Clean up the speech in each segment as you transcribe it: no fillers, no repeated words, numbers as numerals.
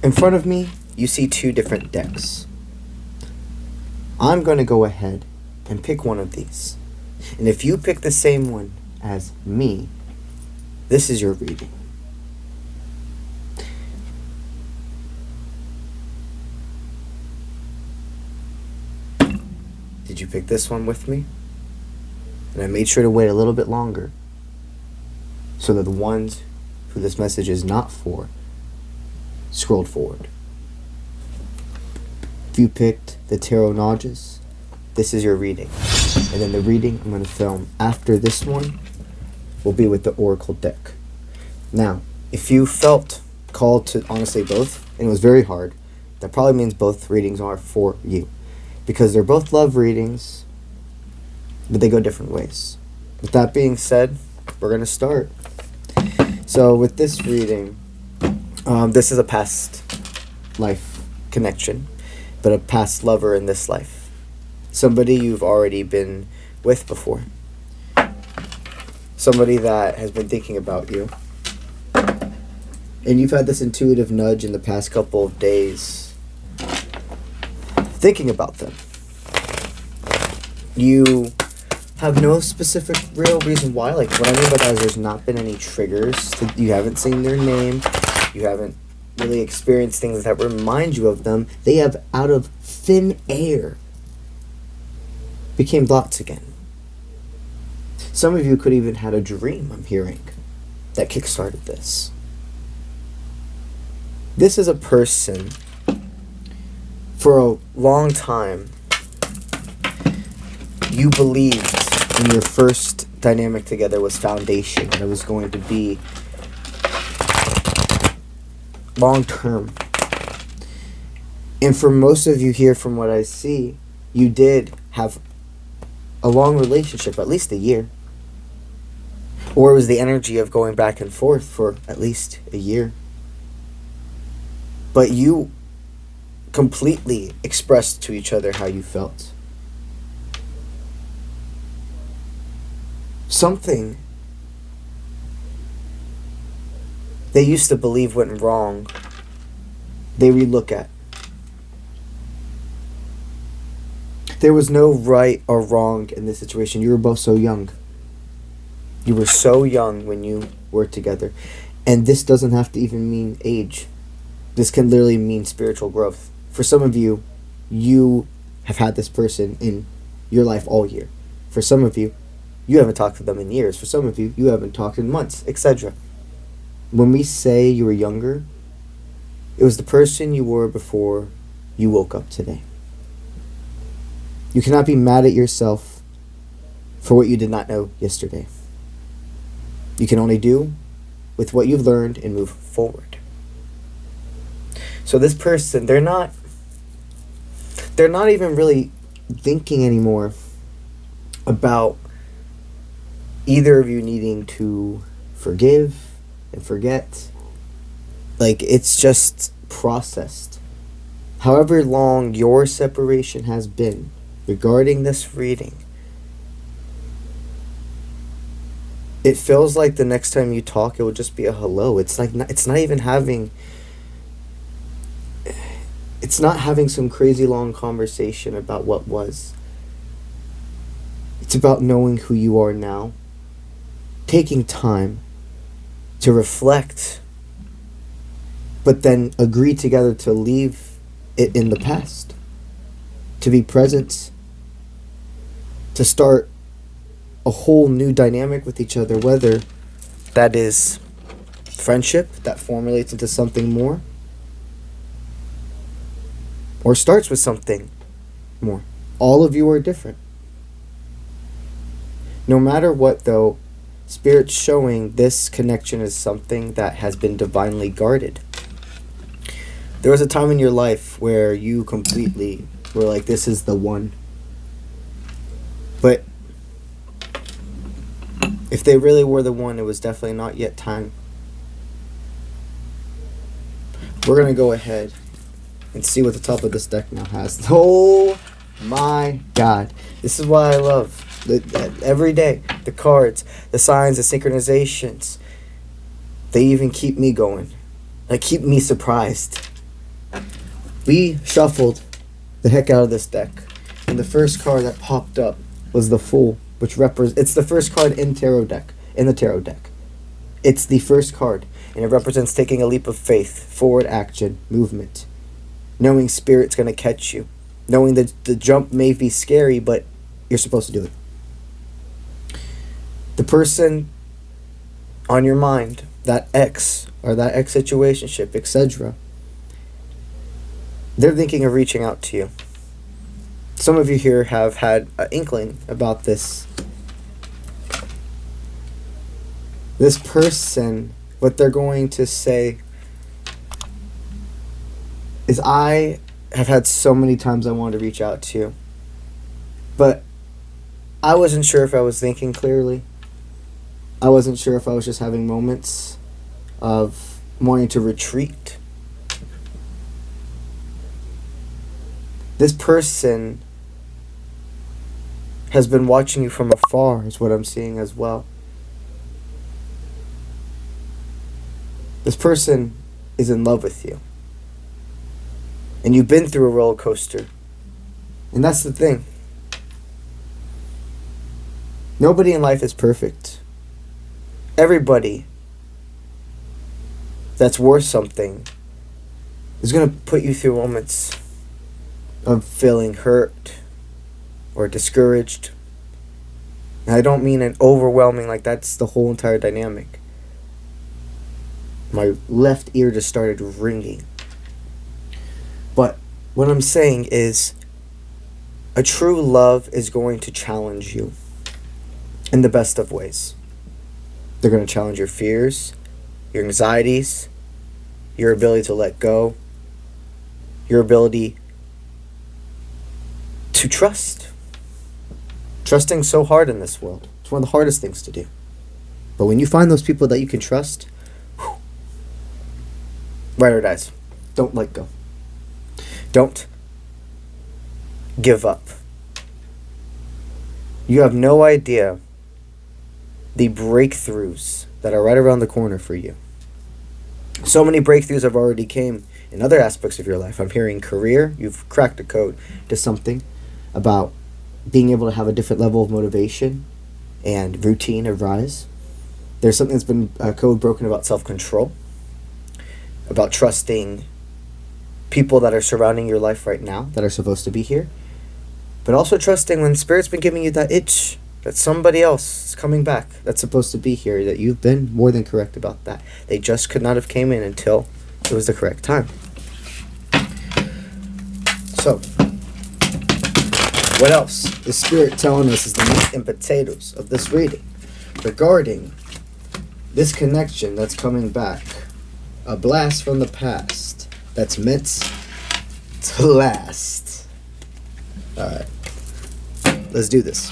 In front of me, you see two different decks. I'm going to go ahead and pick one of these. And if you pick the same one as me, this is your reading. Did you pick this one with me? And I made sure to wait a little bit longer so that the ones who this message is not for scrolled forward. If you picked the Tarot Nodges, this is your reading. And then the reading I'm going to film after this one will be with the Oracle deck. Now, if you felt called to honestly both, and it was very hard, that probably means both readings are for you. Because they're both love readings, but they go different ways. With that being said, we're going to start. So with this reading, this is a past life connection, but a past lover in this life. Somebody you've already been with before. Somebody that has been thinking about you. And you've had this intuitive nudge in the past couple of days thinking about them. You have no specific real reason why. Like, what I mean by that is there's not been any triggers. You haven't seen their name. You haven't really experienced things that remind you of them. They have, out of thin air, became thoughts again. Some of you could even had a dream, I'm hearing, that kickstarted this. This is a person, for a long time, you believed in your first dynamic together was foundation, that it was going to be long term. And for most of you here, from what I see, you did have a long relationship, at least a year. Or it was the energy of going back and forth for at least a year. But you completely expressed to each other how you felt. Something they used to believe went wrong, they relook at. There was no right or wrong in this situation. You were both so young. You were so young when you were together. And this doesn't have to even mean age. This can literally mean spiritual growth. For some of you, you have had this person in your life all year. For some of you, you haven't talked to them in years. For some of you, you haven't talked in months, etc. When we say you were younger, it was the person you were before you woke up today. You cannot be mad at yourself for what you did not know yesterday. You can only do with what you've learned and move forward. So this person, they're not even really thinking anymore about either of you needing to forgive and forget. Like, it's just processed. However long your separation has been regarding this reading, it feels like the next time you talk, it will just be a hello. It's like it's not having some crazy long conversation about what was. It's about knowing who you are now, taking time to reflect, but then agree together to leave it in the past, to be present, to start a whole new dynamic with each other, whether that is friendship that formulates into something more, or starts with something more. All of you are different. No matter what, though, Spirit's showing this connection is something that has been divinely guarded. There was a time in your life where you completely were like, this is the one. But if they really were the one, it was definitely not yet time. We're going to go ahead and see what the top of this deck now has. Oh my God. This is why I love every day. The cards, the signs, the synchronizations. They even keep me going. Like, keep me surprised. We shuffled the heck out of this deck, and the first card that popped up was the Fool, which it's the first card in the tarot deck. It's the first card, and it represents taking a leap of faith, forward action, movement, knowing Spirit's going to catch you, knowing that the jump may be scary, but you're supposed to do it. The person on your mind, that ex or that ex situationship, etc., they're thinking of reaching out to you. Some of you here have had an inkling about this. This person, what they're going to say is, I have had so many times I wanted to reach out to you, but I wasn't sure if I was thinking clearly. I wasn't sure if I was just having moments of wanting to retreat. This person has been watching you from afar, is what I'm seeing as well. This person is in love with you. And you've been through a roller coaster. And that's the thing. Nobody in life is perfect. Everybody that's worth something is going to put you through moments of feeling hurt or discouraged. And I don't mean an overwhelming, like that's the whole entire dynamic. My left ear just started ringing. But what I'm saying is, a true love is going to challenge you in the best of ways. They're going to challenge your fears, your anxieties, your ability to let go, your ability to trust. Trusting so hard in this world. It's one of the hardest things to do. But when you find those people that you can trust, ride or dies. Don't let go. Don't give up. You have no idea the breakthroughs that are right around the corner for you. So many breakthroughs have already came in other aspects of your life. I'm hearing career. You've cracked the code to something about being able to have a different level of motivation and routine arise. There's something that's been a code broken about self-control, about trusting people that are surrounding your life right now that are supposed to be here, but also trusting when Spirit's been giving you that itch that somebody else is coming back that's supposed to be here, that you've been more than correct about that. They just could not have came in until it was the correct time. So, what else is Spirit telling us is the meat and potatoes of this reading regarding this connection that's coming back? A blast from the past that's meant to last. Alright, let's do this.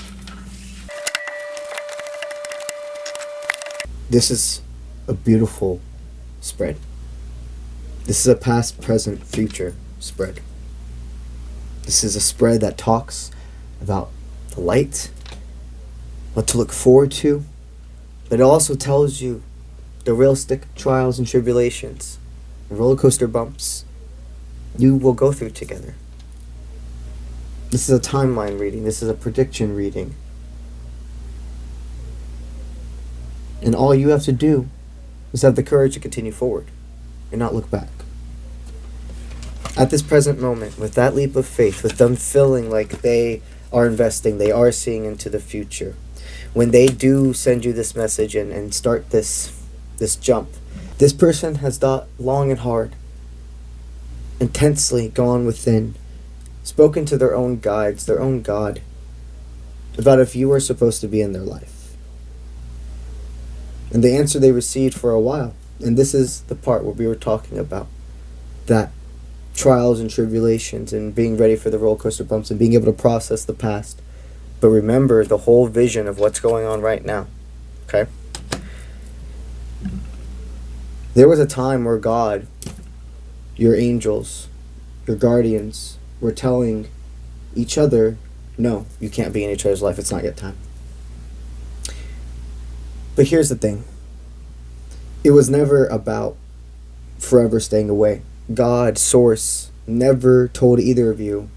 This is a beautiful spread. This is a past, present, future spread. This is a spread that talks about the light, what to look forward to, but it also tells you the realistic trials and tribulations, the roller coaster bumps you will go through together. This is a timeline reading. This is a prediction reading. And all you have to do is have the courage to continue forward and not look back. At this present moment, with that leap of faith, with them feeling like they are investing, they are seeing into the future, when they do send you this message and start this jump, this person has thought long and hard, intensely gone within, spoken to their own guides, their own God, about if you are supposed to be in their life. And the answer they received for a while, and this is the part where we were talking about, that trials and tribulations and being ready for the roller coaster bumps and being able to process the past. But remember the whole vision of what's going on right now, okay? There was a time where God, your angels, your guardians, were telling each other, no, you can't be in each other's life, it's not yet time. But here's the thing. It was never about forever staying away. God, Source, never told either of you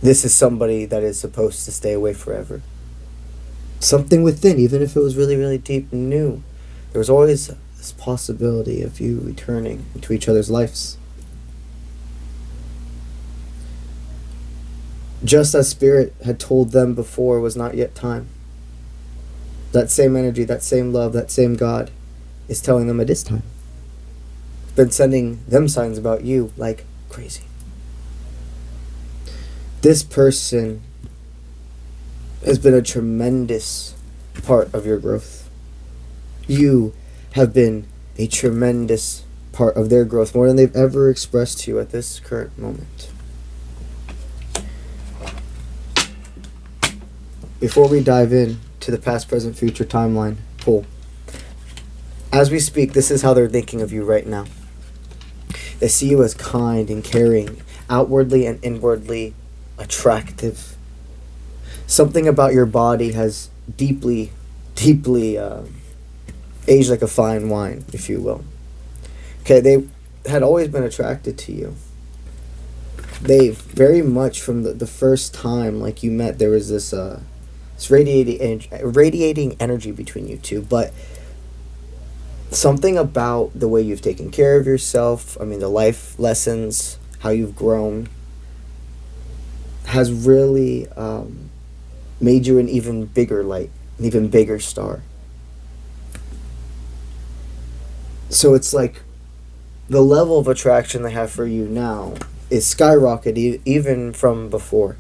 this is somebody that is supposed to stay away forever. Something within, even if it was really, really deep, knew there was always this possibility of you returning into each other's lives. Just as Spirit had told them before, it was not yet time. That same energy, that same love, that same God is telling them it is time. Been sending them signs about you like crazy. This person has been a tremendous part of your growth. You have been a tremendous part of their growth, more than they've ever expressed to you at this current moment. Before we dive in to the past, present, future timeline poll, as we speak, this is how they're thinking of you right now. They see you as kind and caring, outwardly and inwardly attractive. Something about your body has deeply aged like a fine wine, if you will. Okay, they had always been attracted to you. They very much from the first time like you met, there was this radiating energy between you two, but something about the way you've taken care of yourself, the life lessons, how you've grown, has really made you an even bigger light, an even bigger star. So it's like the level of attraction they have for you now is skyrocketed even from before.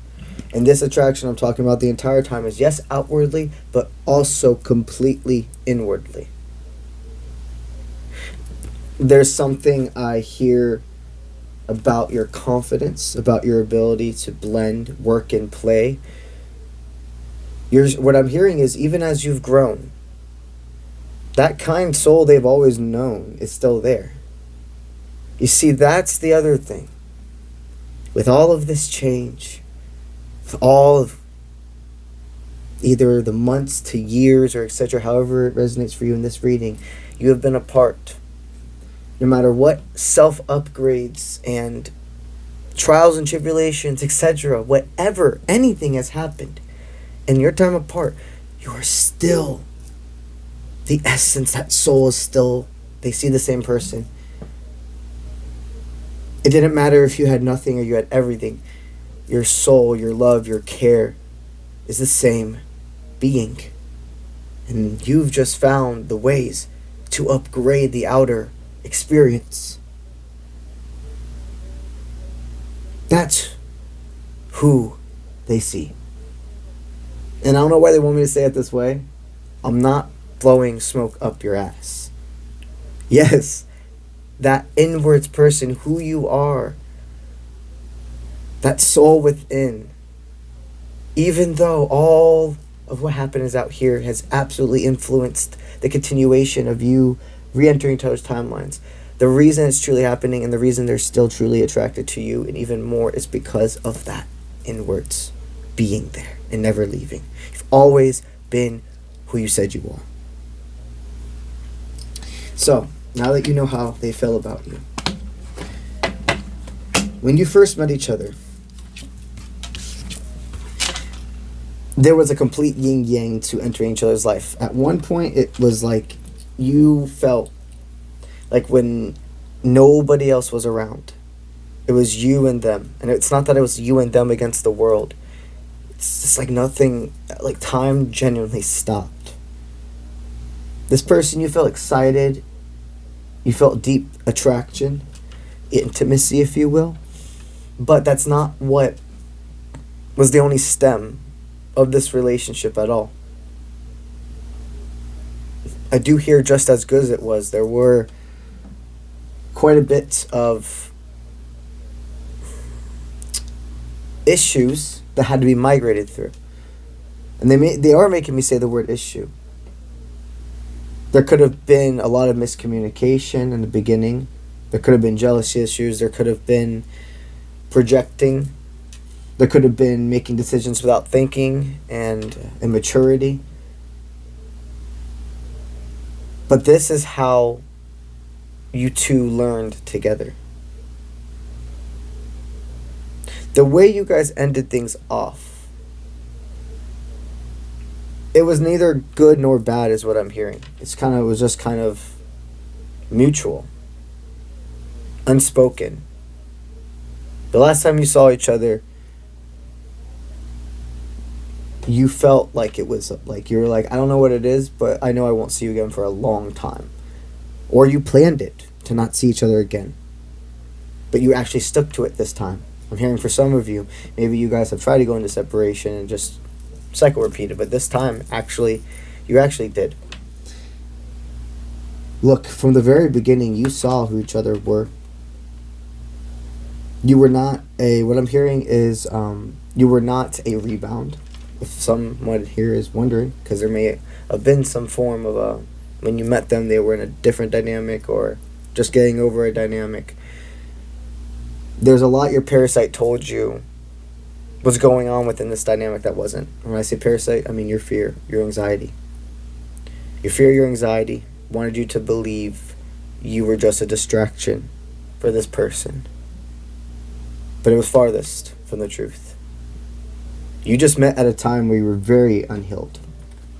And this attraction I'm talking about the entire time is, yes, outwardly, but also completely inwardly. There's something I hear about your confidence, about your ability to blend, work, and play. What I'm hearing is, even as you've grown, that kind soul they've always known is still there. You see, that's the other thing. With all of this change, with all of either the months to years or etc., however it resonates for you in this reading, you have been a part. No matter what self-upgrades and trials and tribulations, etc., whatever, anything has happened, in your time apart, you are still the essence. That soul is still, they see the same person. It didn't matter if you had nothing or you had everything. Your soul, your love, your care is the same being. And you've just found the ways to upgrade the outer experience. That's who they see. And I don't know why they want me to say it this way. I'm not blowing smoke up your ass. Yes, that inwards person, who you are, that soul within, even though all of what happened is out here has absolutely influenced the continuation of you re-entering each other's timelines, the reason it's truly happening and the reason they're still truly attracted to you and even more is because of that inwards being there and never leaving. You've always been who you said you are. So, now that you know how they feel about you, when you first met each other, there was a complete yin-yang to entering each other's life. At one point, it was like you felt like when nobody else was around, it was you and them. And it's not that it was you and them against the world. It's just like nothing, like time genuinely stopped. This person, you felt excited. You felt deep attraction, intimacy, if you will. But that's not what was the only stem of this relationship at all. I do hear just as good as it was, there were quite a bit of issues that had to be migrated through. And they are making me say the word issue. There could have been a lot of miscommunication in the beginning. There could have been jealousy issues. There could have been projecting. There could have been making decisions without thinking and immaturity. But this is how you two learned together. The way you guys ended things off, it was neither good nor bad is what I'm hearing. It was just kind of mutual, unspoken. The last time you saw each other, you felt like it was like you were like, I don't know what it is, but I know I won't see you again for a long time. Or you planned it to not see each other again, but you actually stuck to it this time. I'm hearing for some of you, maybe you guys have tried to go into separation and just cycle repeated, but this time you actually did. Look, from the very beginning, you saw who each other were. You were not what I'm hearing is, you were not a rebound. If someone here is wondering, because there may have been some form of when you met them, they were in a different dynamic or just getting over a dynamic. There's a lot your parasite told you was going on within this dynamic that wasn't. And when I say parasite, I mean your fear, your anxiety. Your fear, your anxiety wanted you to believe you were just a distraction for this person. But it was farthest from the truth. You just met at a time where you were very unhealed.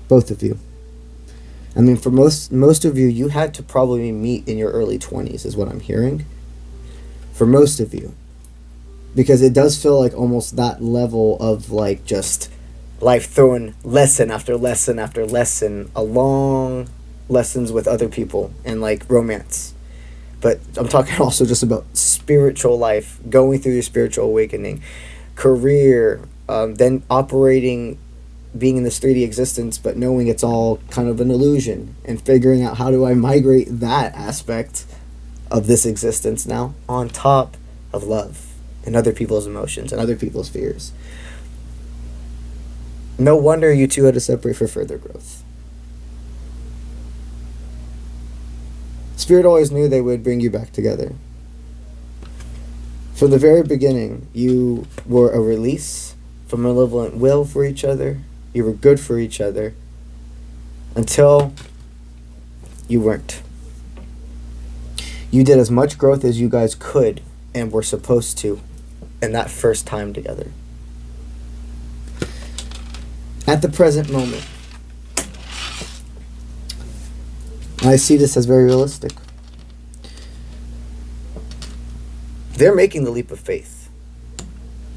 Both of you. I mean, for most of you, you had to probably meet in your early 20s is what I'm hearing. For most of you. Because it does feel like almost that level of like just life throwing lesson after lesson after lesson along lessons with other people and like romance. But I'm talking also just about spiritual life, going through your spiritual awakening, career, then operating, being in this 3D existence, but knowing it's all kind of an illusion and figuring out how do I migrate that aspect of this existence now on top of love and other people's emotions and other people's fears. No wonder you two had to separate for further growth. Spirit always knew they would bring you back together. From the very beginning, you were a release from malevolent will for each other. You were good for each other until you weren't. You did as much growth as you guys could and were supposed to in that first time together. At the present moment, I see this as very realistic. They're making the leap of faith.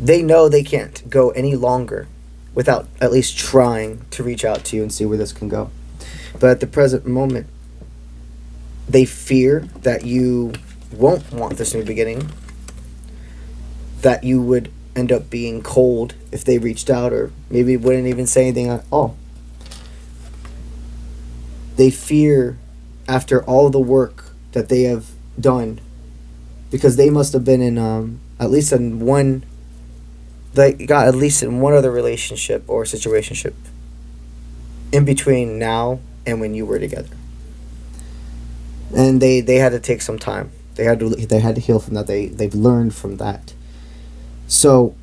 They know they can't go any longer without at least trying to reach out to you and see where this can go. But at the present moment, they fear that you won't want this new beginning, that you would end up being cold if they reached out, or maybe wouldn't even say anything at all. They fear, after all the work that they have done, because they must have been in at least in one other relationship or situationship in between now and when you were together. And they had to take some time. They had to heal from that. They've learned from that. So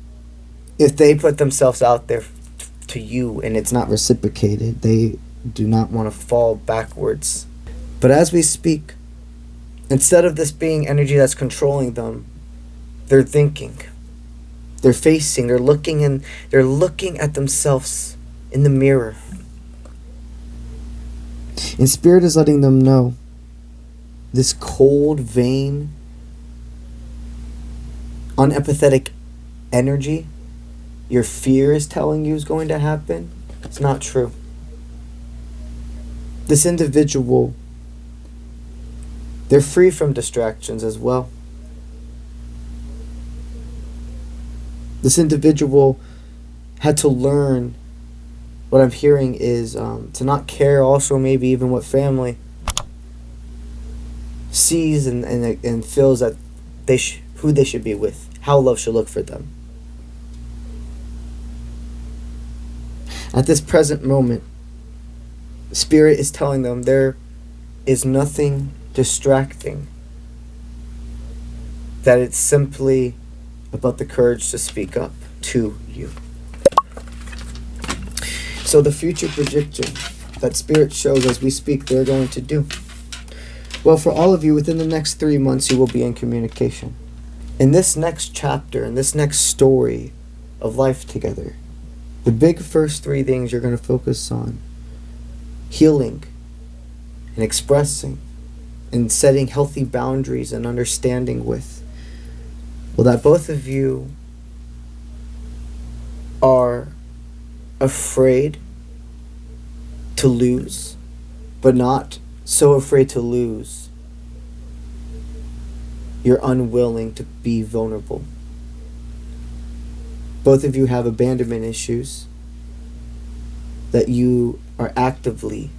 if they put themselves out there to you and it's not reciprocated, they do not want to fall backwards. But as we speak, instead of this being energy that's controlling them, they're thinking, they're facing, they're looking at themselves in the mirror. And Spirit is letting them know this cold, vain, unempathetic energy your fear is telling you is going to happen, it's not true. This individual, they're free from distractions as well. This individual had to learn, what I'm hearing is to not care also maybe even what family sees and feels that who they should be with, how love should look for them. At this present moment, Spirit is telling them there is nothing distracting, that it's simply about the courage to speak up to you. So the future prediction that Spirit shows as we speak they're going to do. Well, for all of you, within the next 3 months, you will be in communication. In this next chapter, in this next story of life together, the big first three things you're going to focus on: healing and expressing and setting healthy boundaries and understanding with. Well, that both of you are afraid to lose, but not so afraid to lose you're unwilling to be vulnerable. Both of you have abandonment issues that you are actively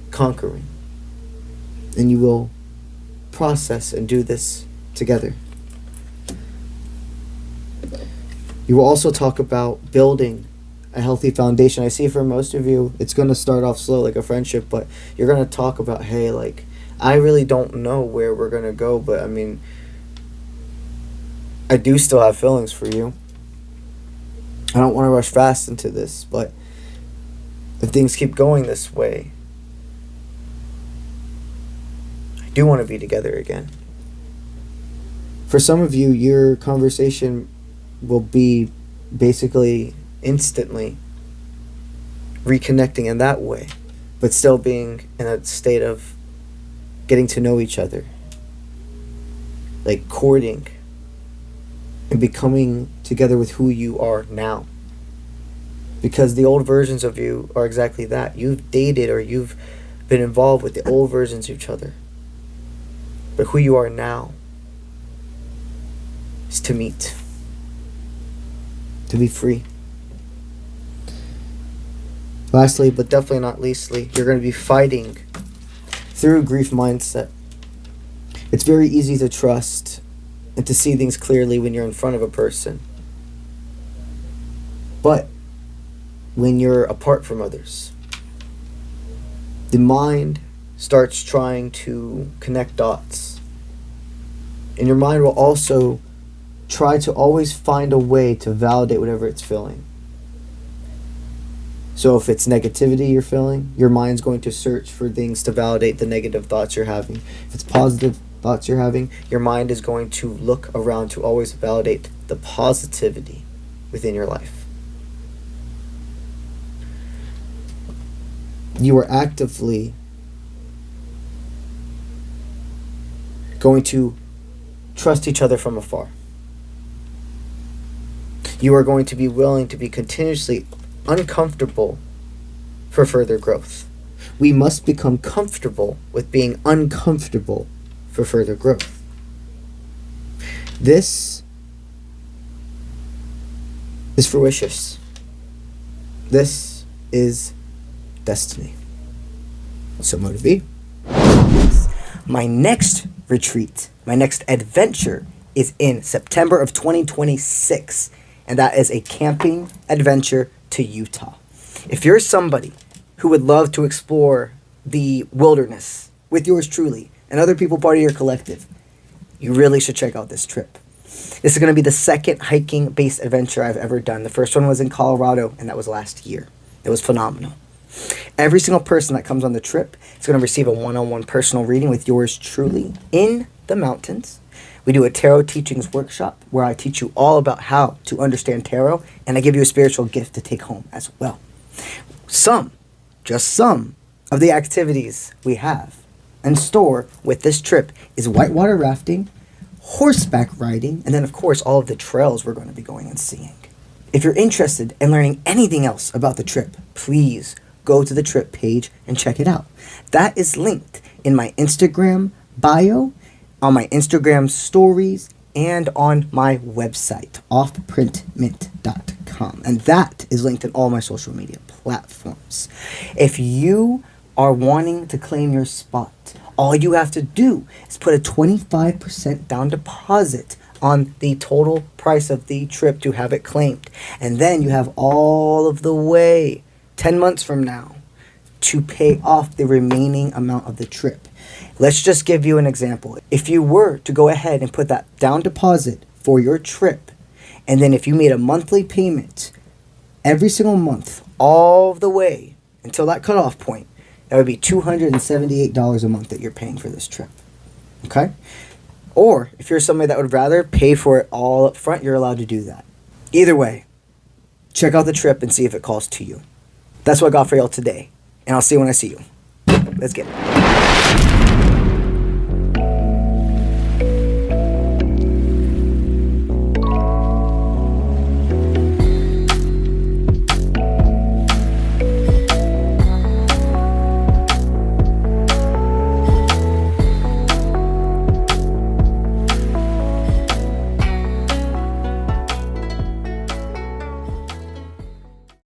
conquering, and you will process and do this together. You will also talk about building a healthy foundation. I see for most of you, it's going to start off slow like a friendship, but you're going to talk about, hey, like, I really don't know where we're going to go, but I mean, I do still have feelings for you. I don't want to rush fast into this, but if things keep going this way, I do want to be together again. For some of you, your conversation will be basically instantly reconnecting in that way, but still being in a state of getting to know each other, like courting and becoming together with who you are now. Because the old versions of you are exactly that. You've dated or you've been involved with the old versions of each other. But who you are now is to meet, to be free. Lastly, but definitely not leastly, you're going to be fighting through grief mindset. It's very easy to trust and to see things clearly when you're in front of a person. But when you're apart from others, the mind starts trying to connect dots. And your mind will also try to always find a way to validate whatever it's feeling. So if it's negativity you're feeling, your mind's going to search for things to validate the negative thoughts you're having. If it's positive thoughts you're having, your mind is going to look around to always validate the positivity within your life. You are actively going to trust each other from afar. You are going to be willing to be continuously uncomfortable for further growth. We must become comfortable with being uncomfortable for further growth. This is fruitious. This is destiny. So motive be. My next retreat, my next adventure is in September of 2026, and that is a camping adventure to Utah. If you're somebody who would love to explore the wilderness with yours truly and other people part of your collective, you really should check out this trip. This is going to be the second hiking-based adventure I've ever done. The first one was in Colorado, and that was last year. It was phenomenal. Every single person that comes on the trip is going to receive a one-on-one personal reading with yours truly in the mountains. We do a tarot teachings workshop where I teach you all about how to understand tarot, and I give you a spiritual gift to take home as well. Just some of the activities we have in store with this trip is whitewater rafting, horseback riding, and then of course all of the trails we're going to be going and seeing. If you're interested in learning anything else about the trip, please go to the trip page and check it out. That is linked in my Instagram bio, on my Instagram stories, and on my website, offprintmint.com. And that is linked in all my social media platforms. If you are wanting to claim your spot, all you have to do is put a 25% down deposit on the total price of the trip to have it claimed. And then you have all of the way 10 months from now to pay off the remaining amount of the trip. Let's just give you an example. If you were to go ahead and put that down deposit for your trip, and then if you made a monthly payment every single month all the way until that cutoff point, that would be $278 a month that you're paying for this trip. Okay? Or if you're somebody that would rather pay for it all up front, you're allowed to do that. Either way, check out the trip and see if it calls to you. That's what I got for y'all today. And I'll see you when I see you. Let's get it.